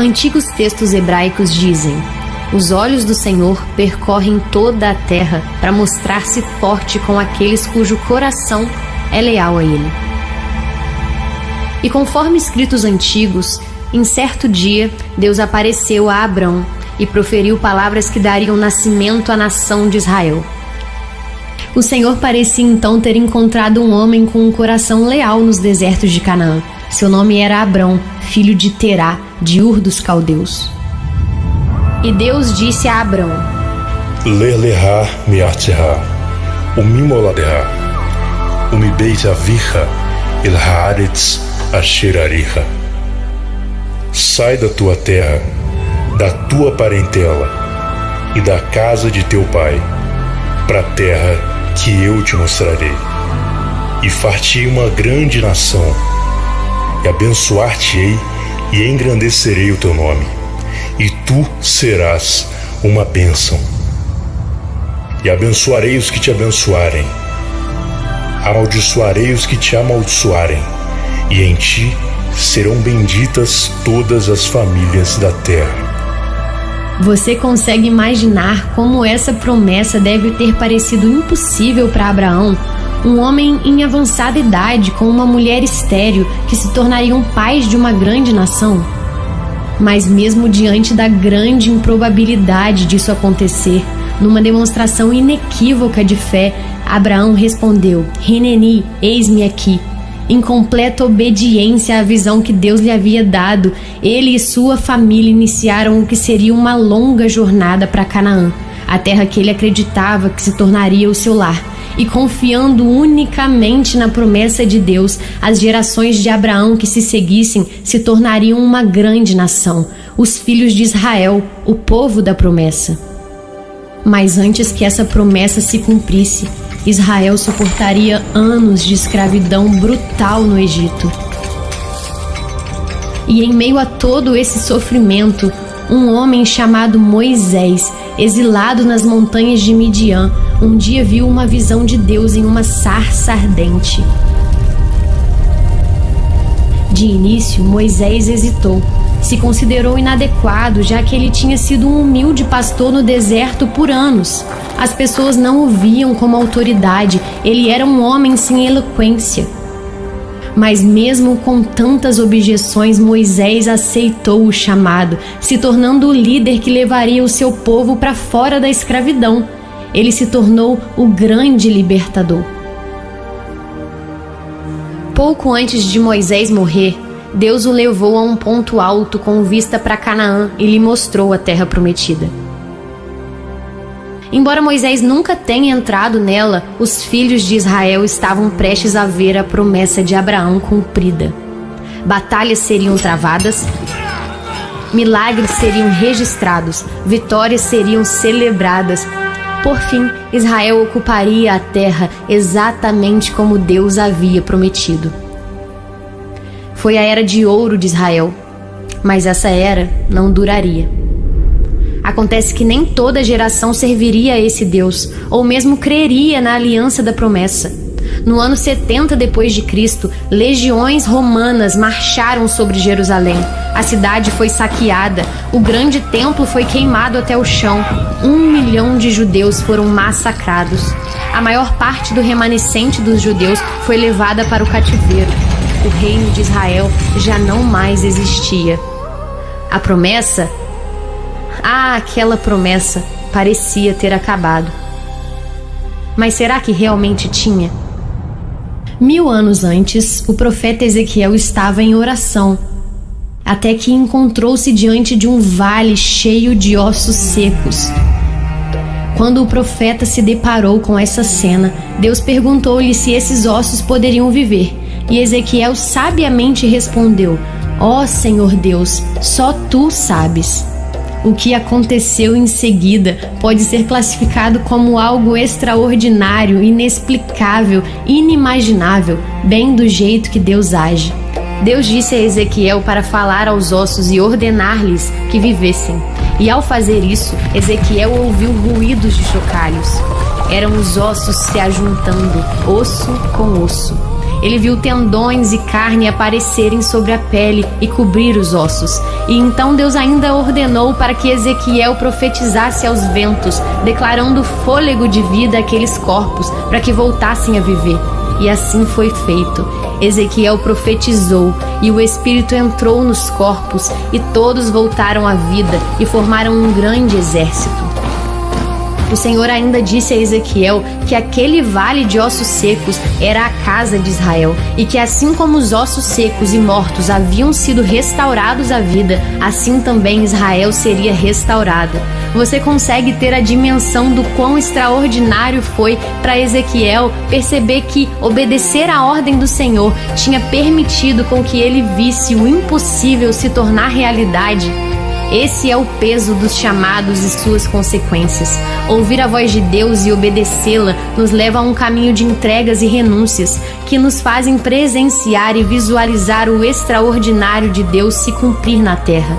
Antigos textos hebraicos dizem: os olhos do Senhor percorrem toda a terra para mostrar-se forte com aqueles cujo coração é leal a Ele. E conforme escritos antigos, em certo dia Deus apareceu a Abrão e proferiu palavras que dariam nascimento à nação de Israel. O Senhor parecia então ter encontrado um homem com um coração leal nos desertos de Canaã. Seu nome era Abrão, filho de Terá, de Ur dos Caldeus. E Deus disse a Abrão: Ler-leha mi'arteha, umimoladeha, umibeit avicha, el haaretz asher ariha. Sai da tua terra, da tua parentela e da casa de teu pai, para a terra que eu te mostrarei, e far-te-ei uma grande nação, e abençoar-te-ei e engrandecerei o teu nome, e tu serás uma bênção. E abençoarei os que te abençoarem, amaldiçoarei os que te amaldiçoarem, e em ti serão benditas todas as famílias da terra. Você consegue imaginar como essa promessa deve ter parecido impossível para Abraão, um homem em avançada idade com uma mulher estéril que se tornariam pais de uma grande nação? Mas mesmo diante da grande improbabilidade disso acontecer, numa demonstração inequívoca de fé, Abraão respondeu: Hineni, eis-me aqui. Em completa obediência à visão que Deus lhe havia dado, ele e sua família iniciaram o que seria uma longa jornada para Canaã, a terra que ele acreditava que se tornaria o seu lar. E confiando unicamente na promessa de Deus, as gerações de Abraão que se seguissem se tornariam uma grande nação, os filhos de Israel, o povo da promessa. Mas antes que essa promessa se cumprisse, Israel suportaria anos de escravidão brutal no Egito. E em meio a todo esse sofrimento, um homem chamado Moisés, exilado nas montanhas de Midian, um dia viu uma visão de Deus em uma sarça ardente. De início, Moisés hesitou. Se considerou inadequado, já que ele tinha sido um humilde pastor no deserto por anos. As pessoas não o viam como autoridade, ele era um homem sem eloquência. Mas mesmo com tantas objeções, Moisés aceitou o chamado, se tornando o líder que levaria o seu povo para fora da escravidão. Ele se tornou o grande libertador. Pouco antes de Moisés morrer, Deus o levou a um ponto alto com vista para Canaã e lhe mostrou a terra prometida. Embora Moisés nunca tenha entrado nela, os filhos de Israel estavam prestes a ver a promessa de Abraão cumprida. Batalhas seriam travadas, milagres seriam registrados, vitórias seriam celebradas. Por fim, Israel ocuparia a terra exatamente como Deus havia prometido. Foi a era de ouro de Israel, mas essa era não duraria. Acontece que nem toda geração serviria a esse Deus, ou mesmo creria na aliança da promessa. No ano 70 depois de Cristo, legiões romanas marcharam sobre Jerusalém. A cidade foi saqueada, o grande templo foi queimado até o chão. 1 milhão de judeus foram massacrados. A maior parte do remanescente dos judeus foi levada para o cativeiro. O reino de Israel já não mais existia. A promessa, aquela promessa parecia ter acabado. Mas será que realmente tinha? 1000 anos antes, o profeta Ezequiel estava em oração, até que encontrou-se diante de um vale cheio de ossos secos. Quando o profeta se deparou com essa cena, Deus perguntou-lhe se esses ossos poderiam viver, e Ezequiel sabiamente respondeu: Ó Senhor Deus, só Tu sabes. O que aconteceu em seguida pode ser classificado como algo extraordinário, inexplicável, inimaginável, bem do jeito que Deus age. Deus disse a Ezequiel para falar aos ossos e ordenar-lhes que vivessem. E ao fazer isso, Ezequiel ouviu ruídos de chocalhos. Eram os ossos se ajuntando, osso com osso. ele viu tendões e carne aparecerem sobre a pele e cobrir os ossos. E então Deus ainda ordenou para que Ezequiel profetizasse aos ventos, declarando fôlego de vida àqueles corpos, para que voltassem a viver. E assim foi feito. Ezequiel profetizou, e o Espírito entrou nos corpos, e todos voltaram à vida e formaram um grande exército. O Senhor ainda disse a Ezequiel que aquele vale de ossos secos era a casa de Israel, e que assim como os ossos secos e mortos haviam sido restaurados à vida, assim também Israel seria restaurado. Você consegue ter a dimensão do quão extraordinário foi para Ezequiel perceber que obedecer à ordem do Senhor tinha permitido com que ele visse o impossível se tornar realidade? Esse é o peso dos chamados e suas consequências. Ouvir a voz de Deus e obedecê-la nos leva a um caminho de entregas e renúncias que nos fazem presenciar e visualizar o extraordinário de Deus se cumprir na terra.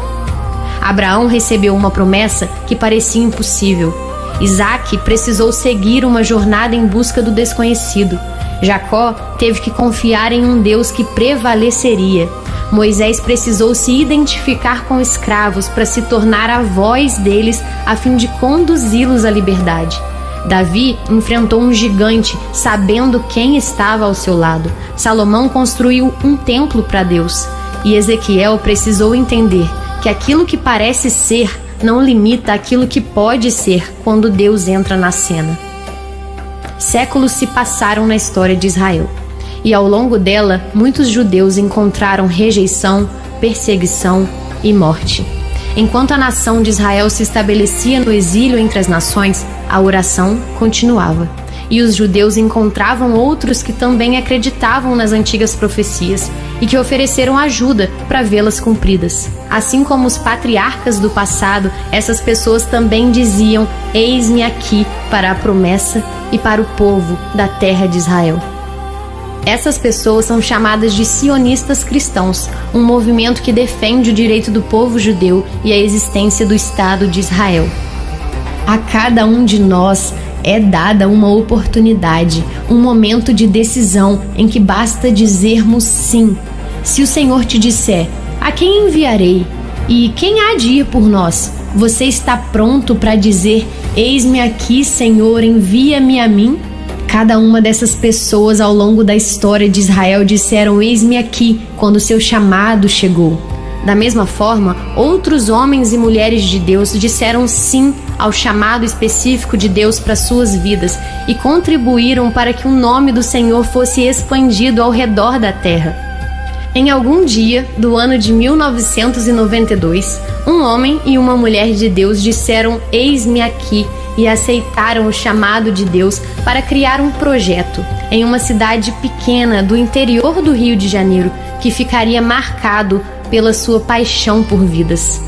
Abraão recebeu uma promessa que parecia impossível. Isaac precisou seguir uma jornada em busca do desconhecido. Jacó teve que confiar em um Deus que prevaleceria. Moisés precisou se identificar com escravos para se tornar a voz deles a fim de conduzi-los à liberdade. Davi enfrentou um gigante sabendo quem estava ao seu lado. Salomão construiu um templo para Deus. E Ezequiel precisou entender que aquilo que parece ser não limita aquilo que pode ser quando Deus entra na cena. Séculos se passaram na história de Israel. E ao longo dela, muitos judeus encontraram rejeição, perseguição e morte. Enquanto a nação de Israel se estabelecia no exílio entre as nações, a oração continuava. E os judeus encontravam outros que também acreditavam nas antigas profecias e que ofereceram ajuda para vê-las cumpridas. Assim como os patriarcas do passado, essas pessoas também diziam: "Eis-me aqui", para a promessa e para o povo da terra de Israel. Essas pessoas são chamadas de sionistas cristãos, um movimento que defende o direito do povo judeu e a existência do Estado de Israel. A cada um de nós é dada uma oportunidade, um momento de decisão em que basta dizermos sim. Se o Senhor te disser: "A quem enviarei? E quem há de ir por nós?", você está pronto para dizer: "Eis-me aqui, Senhor, envia-me a mim"? Cada uma dessas pessoas ao longo da história de Israel disseram: "Eis-me aqui", quando seu chamado chegou. Da mesma forma, outros homens e mulheres de Deus disseram sim ao chamado específico de Deus para suas vidas e contribuíram para que o nome do Senhor fosse expandido ao redor da terra. Em algum dia do ano de 1992, um homem e uma mulher de Deus disseram: "Eis-me aqui", e aceitaram o chamado de Deus para criar um projeto em uma cidade pequena do interior do Rio de Janeiro, que ficaria marcado pela sua paixão por vidas.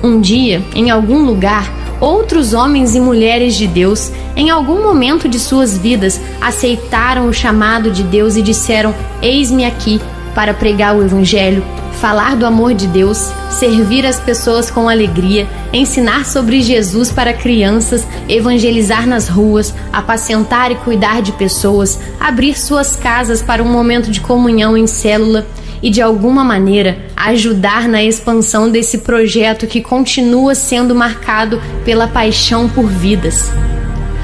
Um dia, em algum lugar, outros homens e mulheres de Deus, em algum momento de suas vidas, aceitaram o chamado de Deus e disseram: "Eis-me aqui", para pregar o Evangelho, falar do amor de Deus, servir as pessoas com alegria, ensinar sobre Jesus para crianças, evangelizar nas ruas, apacentar e cuidar de pessoas, abrir suas casas para um momento de comunhão em célula e, de alguma maneira, ajudar na expansão desse projeto que continua sendo marcado pela paixão por vidas.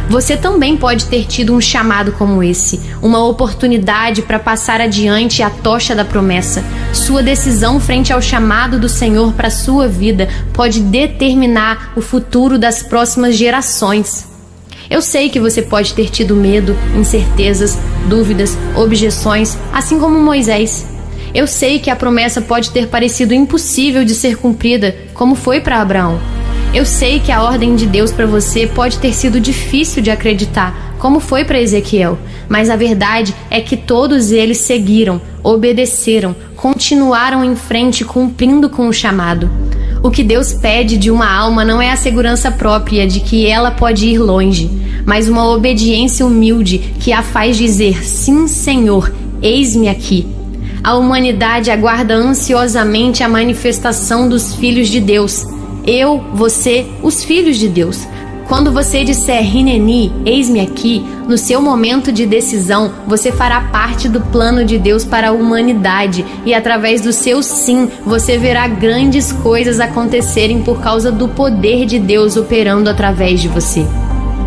Você também pode ter tido um chamado como esse, uma oportunidade para passar adiante a tocha da promessa. Sua decisão frente ao chamado do Senhor para sua vida pode determinar o futuro das próximas gerações. Eu sei que você pode ter tido medo, incertezas, dúvidas, objeções, assim como Moisés. Eu sei que a promessa pode ter parecido impossível de ser cumprida, como foi para Abraão. Eu sei que a ordem de Deus para você pode ter sido difícil de acreditar, como foi para Ezequiel, mas a verdade é que todos eles seguiram, obedeceram, continuaram em frente cumprindo com o chamado. O que Deus pede de uma alma não é a segurança própria de que ela pode ir longe, mas uma obediência humilde que a faz dizer: "Sim, Senhor, eis-me aqui". A humanidade aguarda ansiosamente a manifestação dos filhos de Deus. Eu, você, os filhos de Deus. Quando você disser Hineni, eis-me aqui, no seu momento de decisão, você fará parte do plano de Deus para a humanidade e através do seu sim, você verá grandes coisas acontecerem por causa do poder de Deus operando através de você.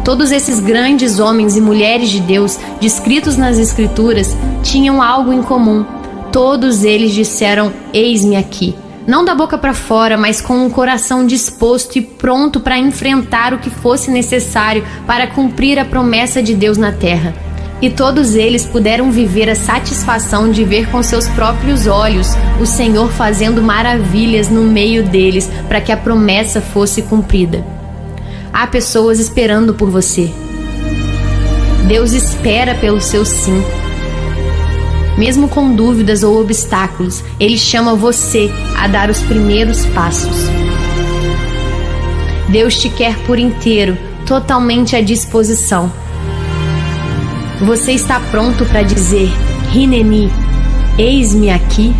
Todos esses grandes homens e mulheres de Deus, descritos nas Escrituras, tinham algo em comum. Todos eles disseram, eis-me aqui. Não da boca para fora, mas com um coração disposto e pronto para enfrentar o que fosse necessário para cumprir a promessa de Deus na terra. E todos eles puderam viver a satisfação de ver com seus próprios olhos o Senhor fazendo maravilhas no meio deles para que a promessa fosse cumprida. Há pessoas esperando por você. Deus espera pelo seu sim. Mesmo com dúvidas ou obstáculos, Ele chama você a dar os primeiros passos. Deus te quer por inteiro, totalmente à disposição. Você está pronto para dizer, Hineni, eis-me aqui?